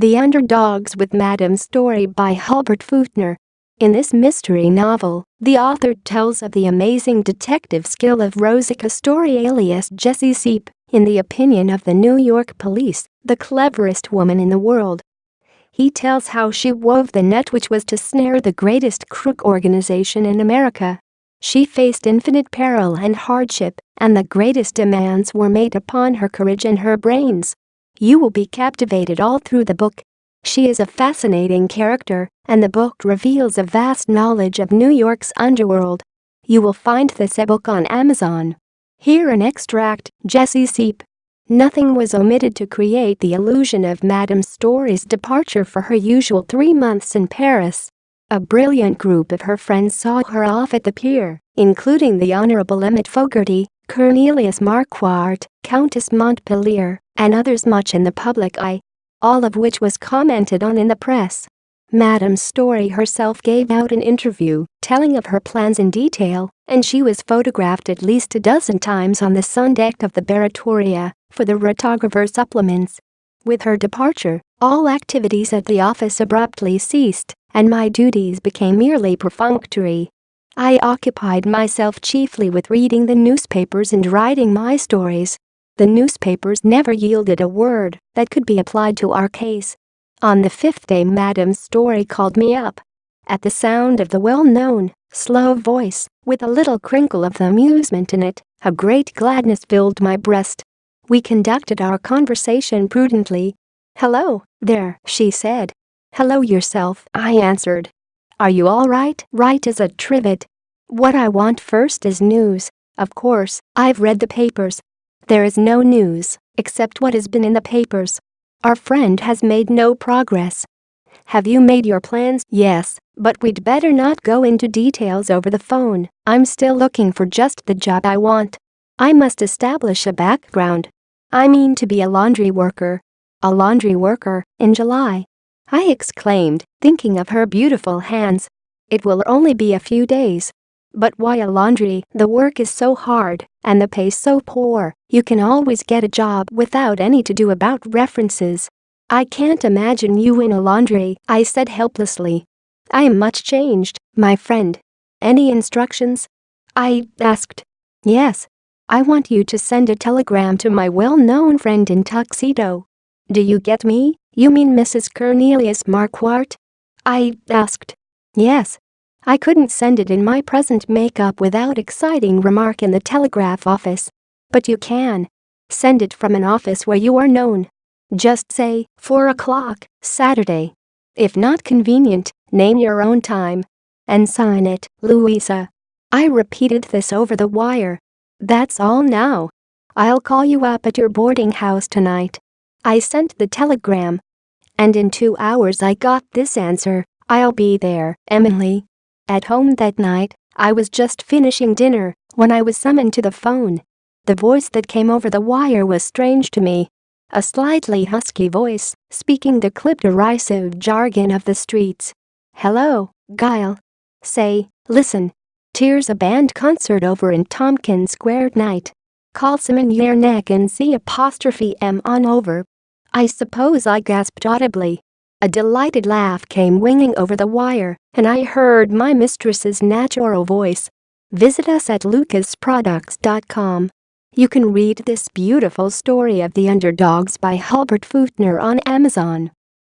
The Underdogs with Madame Storey by Hulbert Footner. In this mystery novel, the author tells of the amazing detective skill of Rosika Storey alias Jessie Seipp, in the opinion of the New York police, the cleverest woman in the world. He tells how she wove the net which was to snare the greatest crook organization in America. She faced infinite peril and hardship, and the greatest demands were made upon her courage and her brains. You will be captivated all through the book. She is a fascinating character, and the book reveals a vast knowledge of New York's underworld. You will find this ebook on Amazon. Here an extract, Jessie Seipp. Nothing was omitted to create the illusion of Madame Storey's departure for her usual 3 months in Paris. A brilliant group of her friends saw her off at the pier, including the Honorable Emmet Fogarty, Cornelius Marquardt, Countess Montpellier, and others much in the public eye. All of which was commented on in the press. Madame Storey herself gave out an interview, telling of her plans in detail, and she was photographed at least a dozen times on the sun deck of the Baratoria for the rotographer supplements. With her departure, all activities at the office abruptly ceased, and my duties became merely perfunctory. I occupied myself chiefly with reading the newspapers and writing my stories. The newspapers never yielded a word that could be applied to our case. On the 5th day Madame Storey called me up. At the sound of the well-known, slow voice, with a little crinkle of amusement in it, a great gladness filled my breast. We conducted our conversation prudently. "Hello, there," she said. "Hello yourself," I answered. "Are you all right?" "Right as a trivet. What I want first is news. Of course, I've read the papers. There is no news, except what has been in the papers. Our friend has made no progress." "Have you made your plans?" "Yes, but we'd better not go into details over the phone. I'm still looking for just the job I want. I must establish a background. I mean to be a laundry worker." "A laundry worker, in July?" I exclaimed, thinking of her beautiful hands. "It will only be a few days." "But why a laundry? The work is so hard, and the pay so poor. You can always get a job without any to do about references." "I can't imagine you in a laundry," I said helplessly. "I am much changed, my friend." "Any instructions?" I asked. "Yes. I want you to send a telegram to my well-known friend in tuxedo." "Do you get me? You mean Mrs. Cornelius Marquardt?" I asked. "Yes. I couldn't send it in my present makeup without exciting remark in the telegraph office. But you can. Send it from an office where you are known. Just say, 4 o'clock, Saturday. If not convenient, name your own time. And sign it, Louisa." I repeated this over the wire. "That's all now. I'll call you up at your boarding house tonight." I sent the telegram. And in 2 hours I got this answer: "I'll be there, Emily." At home that night, I was just finishing dinner when I was summoned to the phone. The voice that came over the wire was strange to me. A slightly husky voice, speaking the clipped derisive jargon of the streets. "Hello, Guile. Say, listen. Here's a band concert over in Tompkins Square tonight. Call Simon Yernak and C''M on over." I suppose I gasped audibly. A delighted laugh came winging over the wire, and I heard my mistress's natural voice. Visit us at luca-s.com. You can read this beautiful story of the Underdogs by Hulbert Footner on Amazon.